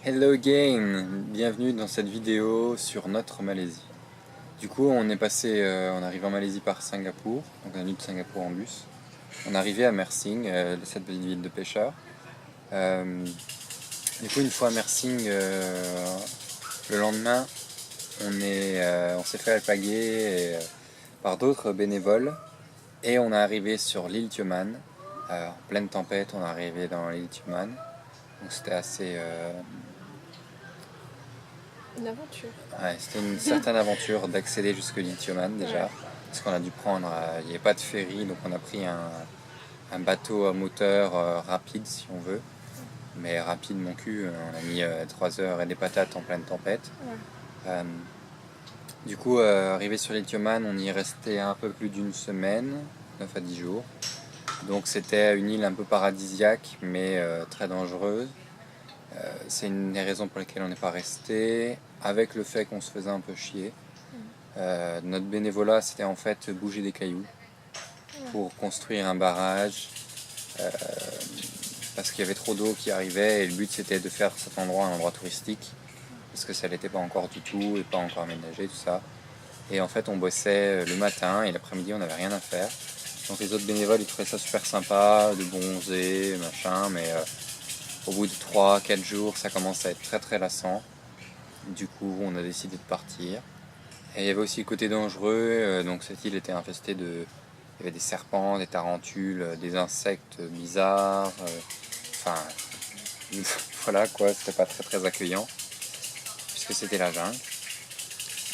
Hello gang, bienvenue dans cette vidéo sur notre Malaisie. Du coup, on arrive en Malaisie par Singapour, donc on est venu de Singapour en bus. On est arrivé à Mersing, cette petite ville de pêcheurs. Euh, du coup, une fois à Mersing, le lendemain, on s'est fait alpaguer par d'autres bénévoles et on est arrivé sur l'île Tioman. En pleine tempête, on est arrivé dans l'île Tioman. Donc c'était Une aventure. ouais, c'était une certaine aventure d'accéder jusque l'Itioman déjà, Ouais. parce qu'on a dû prendre, il n'y avait pas de ferry, donc on a pris un bateau à moteur rapide si on veut, mais rapide mon cul, on a mis 3 heures et des patates en pleine tempête. Ouais. Euh, du coup, arrivé sur l'Itioman, on y est resté un peu plus d'une semaine, 9 à 10 jours. Donc c'était une île un peu paradisiaque, mais très dangereuse. C'est une des raisons pour lesquelles on n'est pas resté, avec le fait qu'on se faisait un peu chier. Notre bénévolat, c'était en fait bouger des cailloux pour construire un barrage, euh, parce qu'il y avait trop d'eau qui arrivait et le but c'était de faire cet endroit un endroit touristique, parce que ça l'était pas encore du tout et pas encore aménagé, tout ça. Et en fait, on bossait le matin et l'après-midi, on n'avait rien à faire. Donc les autres bénévoles, ils trouvaient ça super sympa, de bronzer, machin, mais au bout de 3 4 jours, ça commence à être très très lassant. Du coup, on a décidé de partir. Et il y avait aussi le côté dangereux, donc cette île était infestée de... Il y avait des serpents, des tarentules, des insectes bizarres, enfin... voilà quoi, c'était pas très très accueillant, puisque c'était la jungle.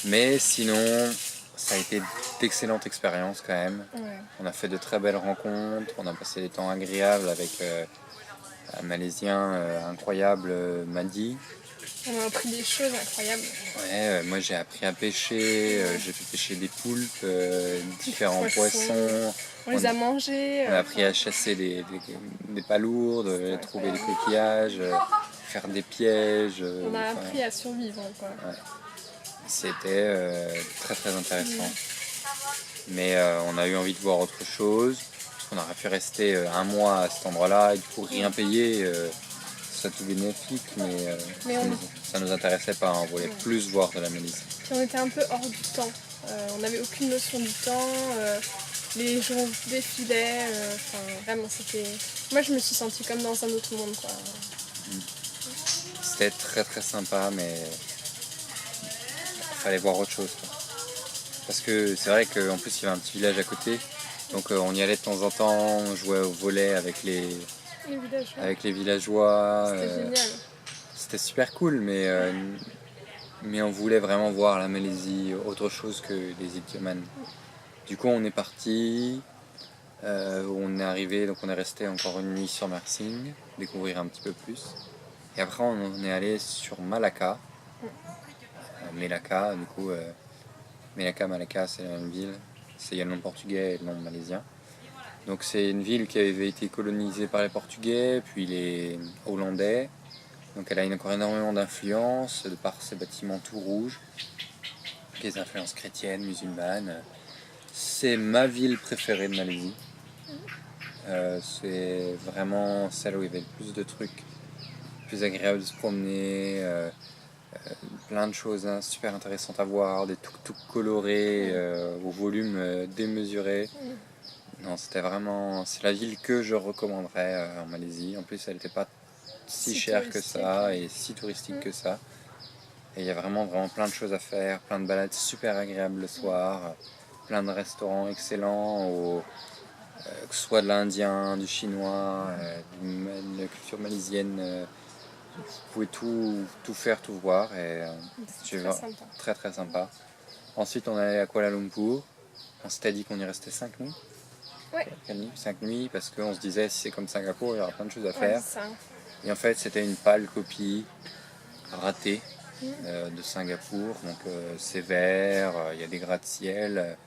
Mais sinon, ça a été d'excellentes expériences quand même. Ouais. On a fait de très belles rencontres, on a passé des temps agréables avec un Malaisien incroyable, Madi. On a appris des choses incroyables. Ouais, moi j'ai appris à pêcher, j'ai fait pêcher des poulpes, Des différents poissons. poissons. On On, les a mangés. on a appris à chasser des palourdes, C'était trouver des incroyable. coquillages, faire des pièges. On a Enfin, appris à survivre, quoi. ouais, c'était très très intéressant. Mais on a eu envie de voir autre chose, parce qu'on aurait pu rester un mois à cet endroit-là et du coup rien payer. Ça tout bénéfique, mais Mais ça nous intéressait pas, on voulait ouais. plus voir de la Malaisie. Puis on était un peu hors du temps. On n'avait aucune notion du temps. Les jours défilaient. Enfin, vraiment, c'était. Moi, je me suis sentie comme dans un autre monde, quoi. C'était très très sympa, mais il fallait voir autre chose, quoi. Parce que c'est vrai qu'en plus il y avait un petit village à côté, donc on y allait de temps en temps, on jouait au volley Les villages, ouais. avec les villageois. C'était génial. C'était super cool, mais on voulait vraiment voir la Malaisie, autre chose que les îles Tioman. Du coup on est parti, on est arrivé, donc on est resté encore une nuit sur Mersing, découvrir un petit peu plus. Et après on est allé sur Malacca, Melaka, du coup, Melaka, Malacca, c'est la même ville. Il y a le nom portugais et le nom malaisien. Donc c'est une ville qui avait été colonisée par les Portugais, puis les Hollandais. Donc elle a encore énormément d'influences, de par ses bâtiments tout rouges, des influences chrétiennes, musulmanes. C'est ma ville préférée de Malaisie. C'est vraiment celle où il y avait le plus de trucs, plus agréable de se promener, plein de choses hein, super intéressantes à voir, des tuk-tuk colorés au volume démesuré. Non, c'est la ville que je recommanderais en Malaisie. En plus, elle n'était pas si Si chère que touristique. ça et si touristique que ça. Et il y a vraiment, vraiment plein de choses à faire, plein de balades super agréables le soir, plein de restaurants excellents, que ce soit de l'indien, du chinois, de la culture malaisienne. Vous pouvez tout faire, tout voir et c'est C'était très sympa. très très sympa. Ensuite, on est allé à Kuala Lumpur. On s'était dit qu'on y restait 5 nuits. Ouais. 5 nuits parce qu'on se disait si c'est comme Singapour, il y aura plein de choses à Ouais, faire. c'est ça. Et en fait, c'était une pâle copie ratée de Singapour. Donc c'est vert, il y a des gratte-ciel,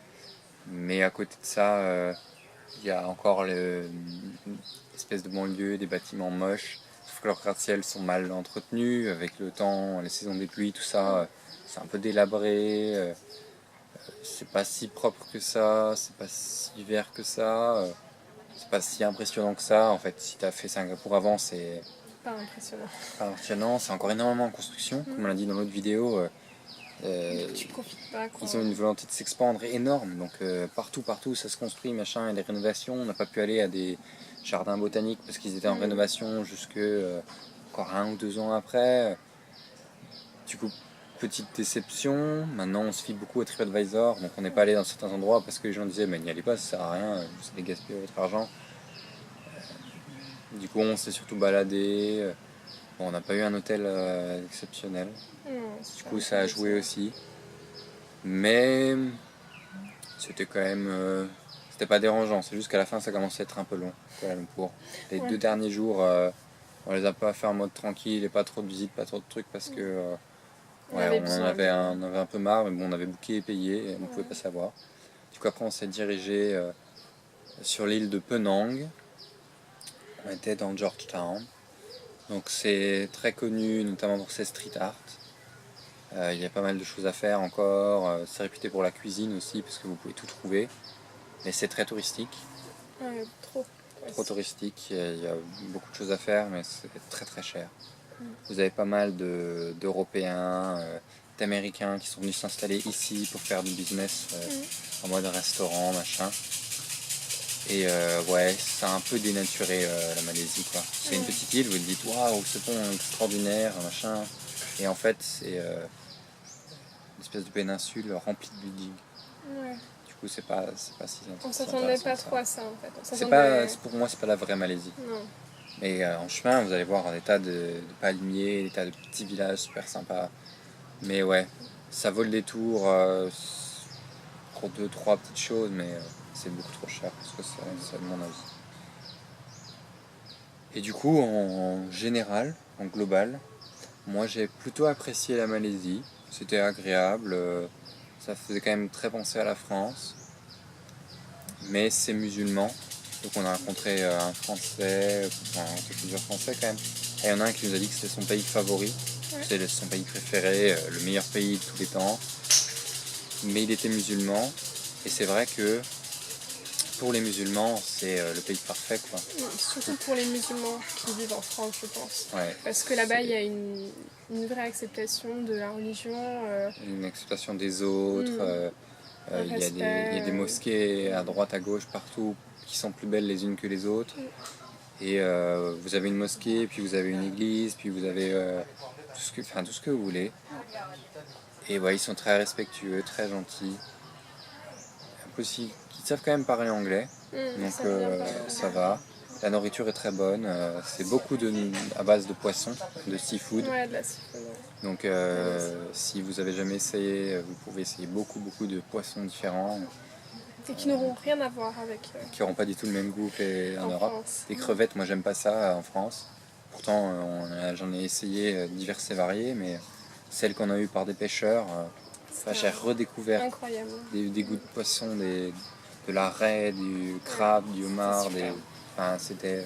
mais à côté de ça, il y a encore l'espèce de banlieue, des bâtiments moches. Sauf que leurs gratte-ciel sont mal entretenus avec le temps, les saisons des pluies, tout ça. C'est un peu délabré. C'est pas si propre que ça, c'est pas si vert que ça. C'est pas si impressionnant que ça. En fait, si t'as fait Singapour avant, c'est Pas impressionnant. Pas impressionnant, c'est encore énormément en construction, comme on l'a dit dans l'autre vidéo. Tu profites pas, quoi. Ils ont une volonté de s'expandre énorme, donc partout ça se construit, machin, et des rénovations. On n'a pas pu aller à des jardins botaniques parce qu'ils étaient en rénovation jusque encore 1 ou 2 ans après. Du coup, petite déception. Maintenant, on se fie beaucoup à TripAdvisor, donc on n'est pas allé dans certains endroits parce que les gens disaient mais n'y allez pas, ça sert à rien, vous allez gaspiller votre argent. Du coup, on s'est surtout baladé. Bon, on n'a pas eu un hôtel exceptionnel. Du coup, ça a joué aussi. Mais c'était quand même. C'était pas dérangeant, c'est juste qu'à la fin, ça commençait à être un peu long. Kuala Lumpur. Les 2 derniers jours, on les a pas fait en mode tranquille et pas trop de visites, pas trop de trucs parce que. On en avait un peu marre, mais bon, on avait booké et payé et on ne pouvait pas savoir. Du coup, après, on s'est dirigé sur l'île de Penang. On était dans Georgetown. Donc, c'est très connu, notamment pour ses street art. Il y a pas mal de choses à faire encore. C'est réputé pour la cuisine aussi, parce que vous pouvez tout trouver. Mais c'est très touristique. Ouais, trop. Trop touristique. Il y a beaucoup de choses à faire, mais c'est très très cher. Vous avez pas mal d'Européens, d'Américains qui sont venus s'installer ici pour faire du business en mode restaurant, machin. Et ouais, ça a un peu dénaturé la Malaisie, quoi. C'est une petite île, vous vous dites waouh, ce pont est extraordinaire, machin. Et en fait, c'est une espèce de péninsule remplie de buildings. Ouais. Du coup, c'est pas si intéressant. On s'attendait pas trop à ça, en fait. Pour moi, c'est pas la vraie Malaisie. Non. Mais en chemin, vous allez voir des tas de palmiers, des tas de petits villages super sympas. Mais ouais, ça vaut le détour pour 2-3 petites choses, mais c'est beaucoup trop cher parce que c'est mon avis. Et du coup, en général, en global, moi j'ai plutôt apprécié la Malaisie. C'était agréable, ça faisait quand même très penser à la France. Mais c'est musulman. Donc on a rencontré un Français, plusieurs Français quand même. Et il y en a un qui nous a dit que c'était son pays favori. C'était son pays préféré, le meilleur pays de tous les temps. Mais il était musulman. Et c'est vrai que pour les musulmans, c'est le pays parfait, quoi. Surtout pour les musulmans qui vivent en France, je pense. Ouais, parce que là-bas, il y a une vraie acceptation de la religion. Une acceptation des autres. Il y a des mosquées à droite, à gauche, partout, qui sont plus belles les unes que les autres. Et vous avez une mosquée, puis vous avez une église, puis vous avez tout ce que vous voulez. Et ouais, ils sont très respectueux, très gentils. En plus, ils savent quand même parler anglais, donc ça va. La nourriture est très bonne, c'est beaucoup à base de poissons, de seafood. Ouais, de la seafood. Donc si vous avez jamais essayé, vous pouvez essayer beaucoup de poissons différents. Et qui n'auront rien à voir avec... qui n'auront pas du tout le même goût qu'en Europe. France. Les crevettes, moi j'aime pas ça en France. Pourtant j'en ai essayé diverses et variées, mais celles qu'on a eues par des pêcheurs, j'ai redécouvert des goûts de poisson, de la raie, du crabe, du homard. C'était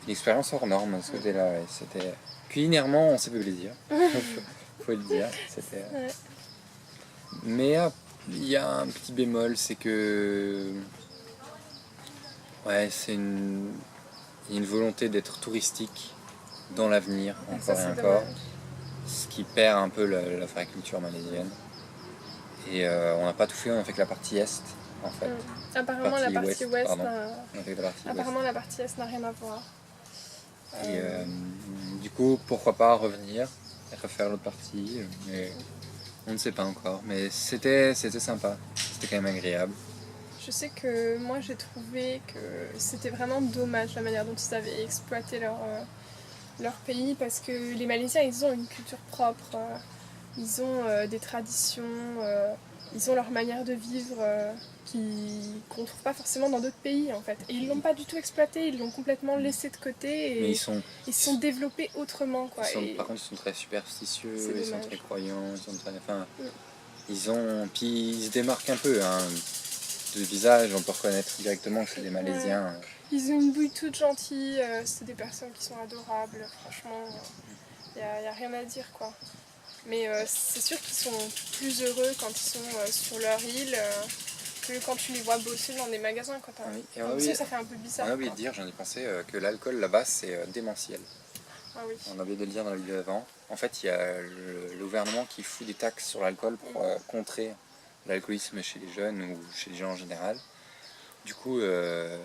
une expérience hors norme à ce côté-là. C'était... Culinairement, on s'est fait plaisir, faut le dire. Mais il y a un petit bémol, c'est que ouais, c'est une volonté d'être touristique dans l'avenir, encore et encore, ce qui perd un peu la vraie culture malaisienne. Et on n'a pas tout fait, on a fait que la partie est, en fait. Apparemment, la partie ouest n'a rien à voir. Et du coup, pourquoi pas revenir et refaire l'autre partie, mais on ne sait pas encore. Mais c'était sympa, c'était quand même agréable. Je sais que moi j'ai trouvé que c'était vraiment dommage la manière dont ils avaient exploité leur pays, parce que les Malaisiens, ils ont une culture propre, ils ont des traditions, ils ont leur manière de vivre qu'on ne trouve pas forcément dans d'autres pays, en fait. Et ils l'ont pas du tout exploité, ils l'ont complètement laissé de côté et ils se sont développés autrement, quoi. Par contre, ils sont très superstitieux, ils sont très croyants, ils se démarquent un peu, hein. De visage, on peut reconnaître directement que c'est des Malaisiens. Ils ont une bouille toute gentille, c'est des personnes qui sont adorables, franchement, il n'y a rien à dire, quoi. Mais c'est sûr qu'ils sont plus heureux quand ils sont sur leur île, que quand tu les vois bosser dans des magasins, quoi. Oui. Et Donc, ça fait un peu bizarre. on a oublié quoi. de dire, j'en ai pensé, que l'alcool là-bas c'est démentiel. Ah oui. On avait de le dire dans la vidéo avant. En fait, il y a le gouvernement qui fout des taxes sur l'alcool pour contrer l'alcoolisme chez les jeunes ou chez les gens en général. Du coup, le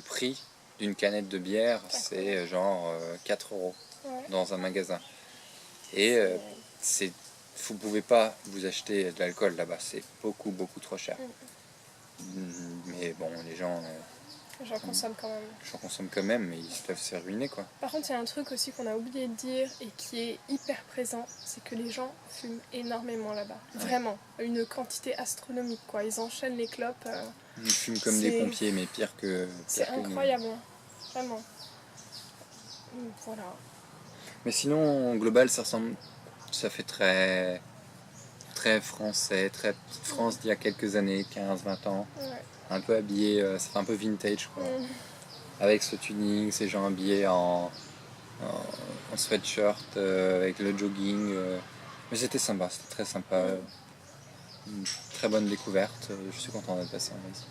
prix d'une canette de bière, c'est genre 4 euros dans un magasin. Et vous ne pouvez pas vous acheter de l'alcool là-bas, c'est beaucoup, beaucoup trop cher. Mais bon, les gens J'en consomme quand même. j'en consomment quand même, mais ils peuvent se ruiner, quoi. Par contre, il y a un truc aussi qu'on a oublié de dire et qui est hyper présent, c'est que les gens fument énormément là-bas. Vraiment, une quantité astronomique, quoi. Ils enchaînent les clopes. Ils fument comme des pompiers, mais pire que... C'est incroyable, vraiment. Voilà. Mais sinon, en global, ça fait très, très français, très petite France d'il y a quelques années, 15-20 ans. Ouais. Un peu habillé, ça fait un peu vintage, quoi. Avec ce tuning, ces gens habillés en sweatshirt, avec le jogging. Mais c'était sympa, c'était très sympa. Une très bonne découverte, je suis content d'être passé en Asie.